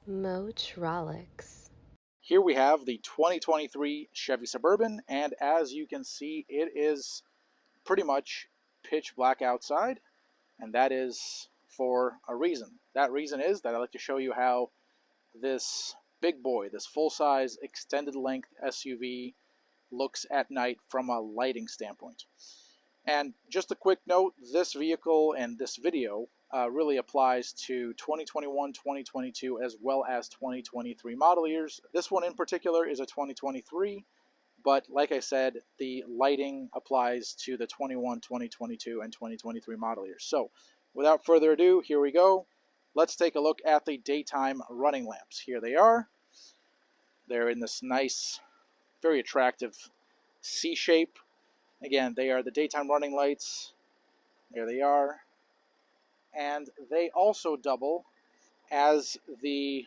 Motrolix. Here we have the 2023 Chevy Suburban, and as you can see, it is pretty much pitch black outside, and that is for a reason. That reason is that I'd like to show you how this big boy, this full-size extended length SUV looks at night from a lighting standpoint. And just a quick note, this vehicle and this video really applies to 2021, 2022, as well as 2023 model years. This one in particular is a 2023, but like I said, the lighting applies to the 21, 2022, and 2023 model years. So without further ado, here we go. Let's take a look at the daytime running lamps. Here they are. They're in this nice, very attractive C shape. Again, they are the daytime running lights. There they are. And they also double as the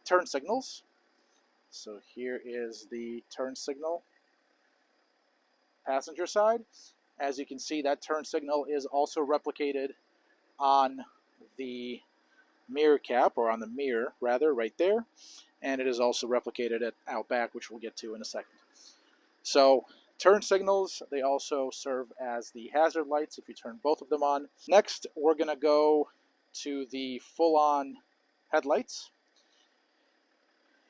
turn signals. So here is the turn signal passenger side. As you can see, that turn signal is also replicated on the mirror cap, or on the mirror rather, right there. And it is also replicated out back, which we'll get to in a second. So turn signals, they also serve as the hazard lights if you turn both of them on. Next, we're going to go to the full-on headlights.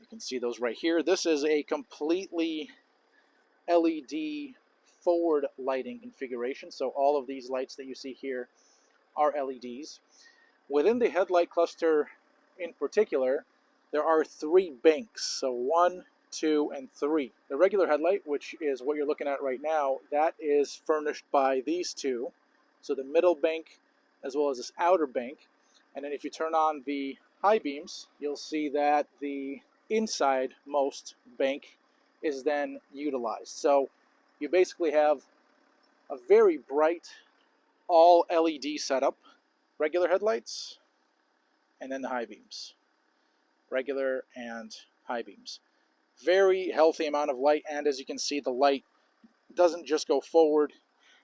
You can see those right here. This is a completely LED forward lighting configuration. So all of these lights that you see here are LEDs. Within the headlight cluster in particular, there are 3 banks. So 1, 2, and 3. The regular headlight, which is what you're looking at right now, that is furnished by these 2. So the middle bank as well as this outer bank. And then if you turn on the high beams, you'll see that the inside most bank is then utilized. So you basically have a very bright all LED setup. Regular headlights, and then the high beams. Regular and high beams. Very healthy amount of light, and as you can see, the light doesn't just go forward,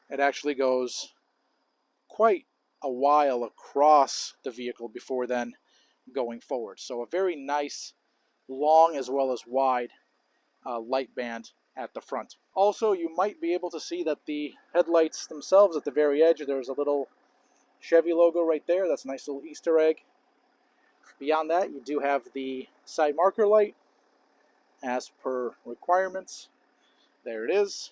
it actually goes quite a while across the vehicle before then going forward. So a very nice, long as well as wide light band at the front. Also, you might be able to see that the headlights themselves, at the very edge, there's a little Chevy logo right there. That's a nice little Easter egg. Beyond that, you do have the side marker light as per requirements. There it is.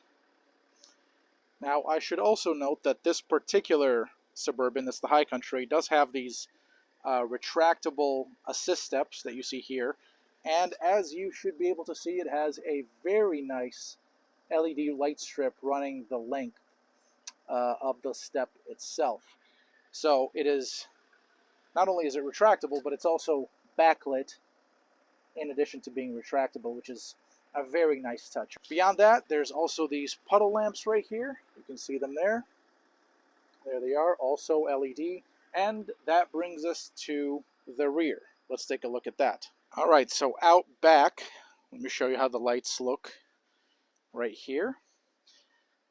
Now, I should also note that this particular Suburban, that's the High Country, does have these retractable assist steps that you see here. And as you should be able to see, it has a very nice LED light strip running the length of the step itself. So it is, not only is it retractable, but it's also backlit in addition to being retractable, which is a very nice touch. Beyond that, there's also these puddle lamps right here. You can see them there. There they are, also LED. And that brings us to the rear. Let's take a look at that. All right, so out back, let me show you how the lights look right here.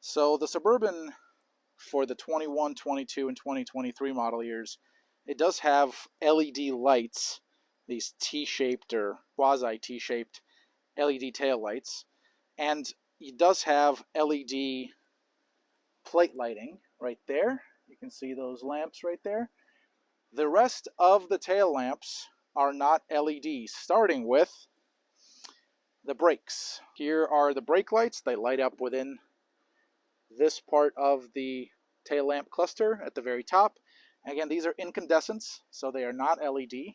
So the Suburban, for the 21, 22, and 2023 model years, it does have LED lights, these T-shaped or quasi-T-shaped LED tail lights, and it does have LED plate lighting right there. You can see those lamps right there. The rest of the tail lamps are not LEDs, starting with the brakes. Here are the brake lights. They light up within this part of the tail lamp cluster at the very top. Again, these are incandescents, so they are not LED.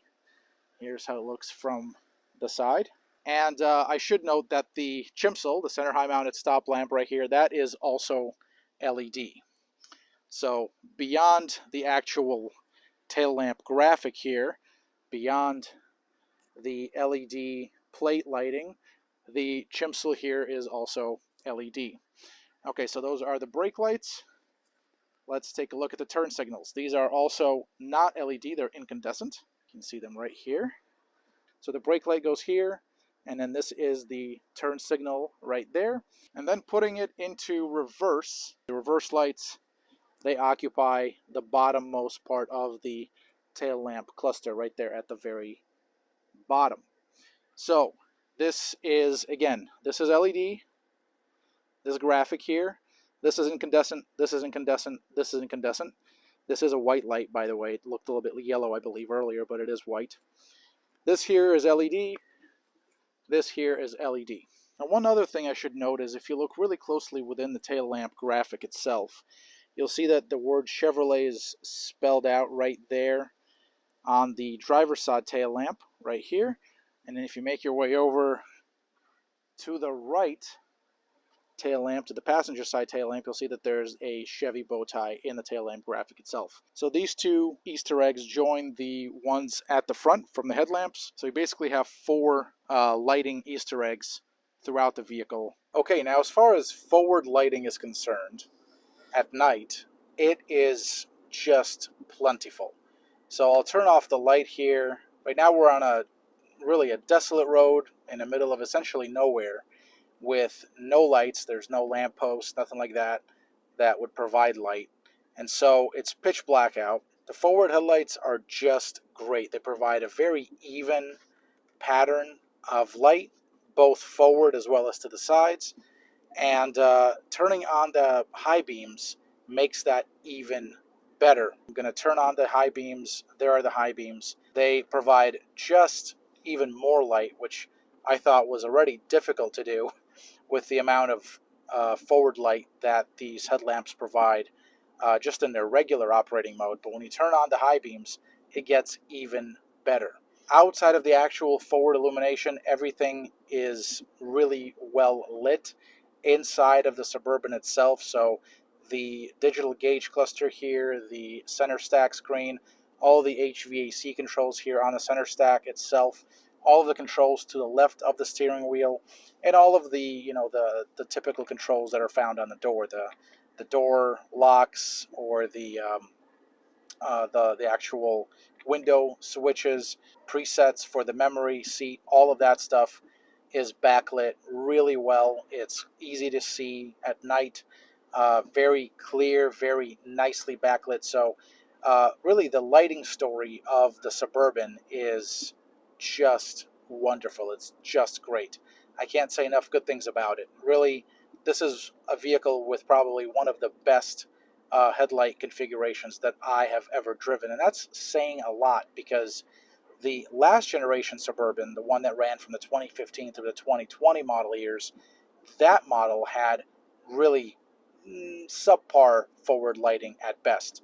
Here's how it looks from the side. And I should note that the Chimsel, the center high mounted stop lamp right here, that is also LED. So beyond the actual tail lamp graphic here, beyond the LED plate lighting, the Chimsel here is also LED. Okay, so those are the brake lights. Let's take a look at the turn signals. These are also not LED, they're incandescent. You can see them right here. So the brake light goes here, and then this is the turn signal right there. And then putting it into reverse, the reverse lights, they occupy the bottommost part of the tail lamp cluster right there at the very bottom. So this is, again, this is LED, this graphic here. This is incandescent, this is incandescent, this is incandescent. This is a white light, by the way. It looked a little bit yellow, I believe, earlier, but it is white. This here is LED. This here is LED. Now, one other thing I should note is if you look really closely within the tail lamp graphic itself, you'll see that the word Chevrolet is spelled out right there on the driver's side tail lamp, right here. And then if you make your way over to the right tail lamp, to the passenger side tail lamp, you'll see that there's a Chevy bow tie in the tail lamp graphic itself. So these two Easter eggs join the ones at the front from the headlamps. So you basically have 4 lighting Easter eggs throughout the vehicle. Okay, now as far as forward lighting is concerned, at night, it is just plentiful. So I'll turn off the light here. Right now we're on a desolate road in the middle of essentially nowhere, with no lights. There's no lampposts, nothing like that would provide light. And so it's pitch black out. The forward headlights are just great. They provide a very even pattern of light, both forward as well as to the sides. And turning on the high beams makes that even better. I'm going to turn on the high beams. There are the high beams. They provide just even more light, which I thought was already difficult to do with the amount of forward light that these headlamps provide just in their regular operating mode. But when you turn on the high beams, it gets even better. Outside of the actual forward illumination, everything is really well lit inside of the Suburban itself. So the digital gauge cluster here, the center stack screen, all the HVAC controls here on the center stack itself, all of the controls to the left of the steering wheel, and all of the the typical controls that are found on the door, the door locks, or the actual window switches, presets for the memory seat, all of that stuff is backlit really well. It's easy to see at night, very clear, very nicely backlit. So really the lighting story of the Suburban is just wonderful. It's just great. I can't say enough good things about it. Really, this is a vehicle with probably one of the best headlight configurations that I have ever driven. And that's saying a lot, because the last generation Suburban, the one that ran from the 2015 to the 2020 model years, that model had really subpar forward lighting at best.